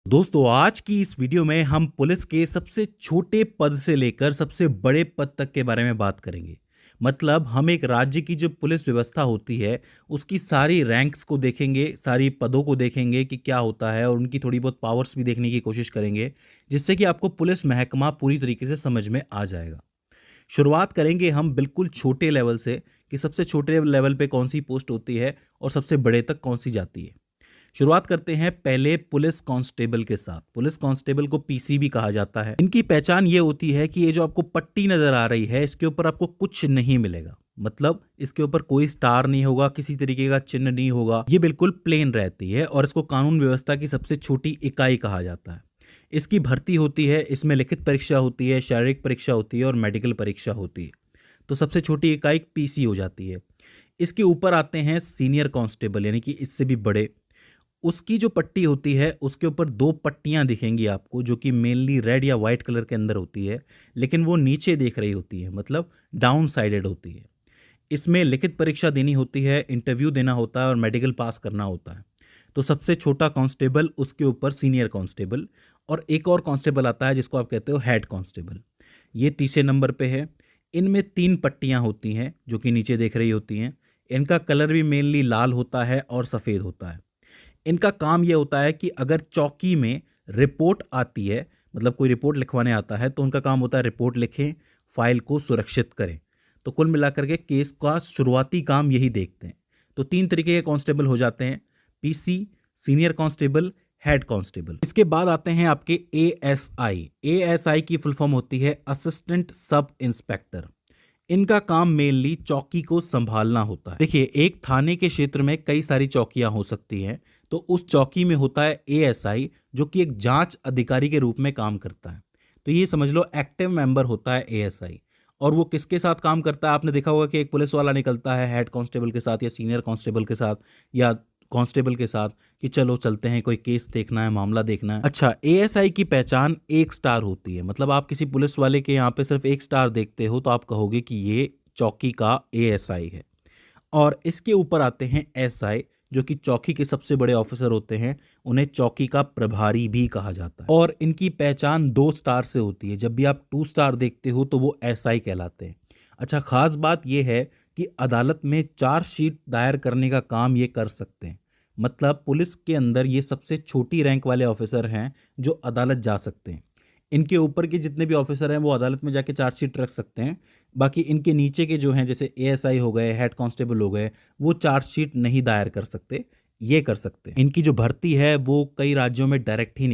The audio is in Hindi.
दोस्तों आज की इस वीडियो में हम पुलिस के सबसे छोटे पद से लेकर सबसे बड़े पद तक के बारे में बात करेंगे। मतलब हम एक राज्य की जो पुलिस व्यवस्था होती है उसकी सारी रैंक्स को देखेंगे, सारी पदों को देखेंगे कि क्या होता है और उनकी थोड़ी बहुत पावर्स भी देखने की कोशिश करेंगे, जिससे कि आपको पुलिस महकमा पूरी तरीके से समझ में आ जाएगा। शुरुआत करेंगे हम बिल्कुल छोटे लेवल से कि सबसे छोटे लेवल पे कौन सी पोस्ट होती है और सबसे बड़े तक कौन सी जाती है। शुरुआत करते हैं पहले पुलिस कांस्टेबल के साथ। पुलिस कांस्टेबल को पीसी भी कहा जाता है। इनकी पहचान ये होती है कि ये जो आपको पट्टी नजर आ रही है इसके ऊपर आपको कुछ नहीं मिलेगा। मतलब इसके ऊपर कोई स्टार नहीं होगा, किसी तरीके का चिन्ह नहीं होगा, ये बिल्कुल प्लेन रहती है और इसको कानून व्यवस्था की सबसे छोटी इकाई कहा जाता है। इसकी भर्ती होती है, इसमें लिखित परीक्षा होती है, शारीरिक परीक्षा होती है और मेडिकल परीक्षा होती है। तो सबसे छोटी इकाई पीसी हो जाती है। इसके ऊपर आते हैं सीनियर कांस्टेबल, यानी कि इससे भी बड़े। उसकी जो पट्टी होती है उसके ऊपर दो पट्टियां दिखेंगी आपको, जो कि मेनली रेड या वाइट कलर के अंदर होती है, लेकिन वो नीचे देख रही होती है, मतलब डाउन साइडेड होती है। इसमें लिखित परीक्षा देनी होती है, इंटरव्यू देना होता है और मेडिकल पास करना होता है। तो सबसे छोटा कांस्टेबल, उसके ऊपर सीनियर कांस्टेबल, और एक और कांस्टेबल आता है जिसको आप कहते हो हेड कांस्टेबल। ये तीसरे नंबर पे है। इनमें तीन पट्टियां होती हैं जो कि नीचे देख रही होती हैं। इनका कलर भी मेनली लाल होता है और सफ़ेद होता है। इनका काम ये होता है कि अगर चौकी में रिपोर्ट आती है, मतलब कोई रिपोर्ट लिखवाने आता है, तो उनका काम होता है रिपोर्ट लिखें, फाइल को सुरक्षित करें। तो कुल मिलाकर के केस का शुरुआती काम यही देखते हैं। तो तीन तरीके के कांस्टेबल हो जाते हैं: PC, senior constable, head constable. इसके बाद आते हैं आपके एएसआई। एएसआई की फुल फॉर्म होती है असिस्टेंट सब इंस्पेक्टर। इनका काम मेनली चौकी को संभालना होता है। देखिए, एक थाने के क्षेत्र में कई सारी चौकियां हो सकती हैं, तो उस चौकी में होता है एएसआई, जो कि एक जांच अधिकारी के रूप में काम करता है। तो ये समझ लो एक्टिव मेंबर होता है एएसआई। और वो किसके साथ काम करता है? आपने देखा होगा कि एक पुलिस वाला निकलता है हेड कांस्टेबल के साथ या सीनियर कांस्टेबल के साथ या कांस्टेबल के साथ कि चलो चलते हैं, कोई केस देखना है, मामला देखना है। अच्छा, एएसआई की पहचान एक स्टार होती है। मतलब आप किसी पुलिस वाले के यहाँ पे सिर्फ एक स्टार देखते हो तो आप कहोगे कि ये चौकी का एएसआई है। और इसके ऊपर आते हैं एसआई, जो कि चौकी के सबसे बड़े ऑफिसर होते हैं। उन्हें चौकी का प्रभारी भी कहा जाता है और इनकी पहचान दो स्टार से होती है। जब भी आप टू स्टार देखते हो तो वो एसआई कहलाते हैं। अच्छा, खास बात यह है कि अदालत में चार्जशीट दायर करने का काम ये कर सकते हैं। मतलब पुलिस के अंदर ये सबसे छोटी रैंक वाले ऑफिसर हैं जो अदालत जा सकते हैं। इनके ऊपर के जितने भी ऑफिसर हैं वो अदालत में जाके चार्जशीट रख सकते हैं। बाकी इनके नीचे के जो हैं, जैसे एएसआई हो गए, हेड कांस्टेबल हो गए, वो चार्जशीट नहीं दायर कर सकते। ये कर सकते हैं। इनकी जो भर्ती है वो कई राज्यों में डायरेक्ट ही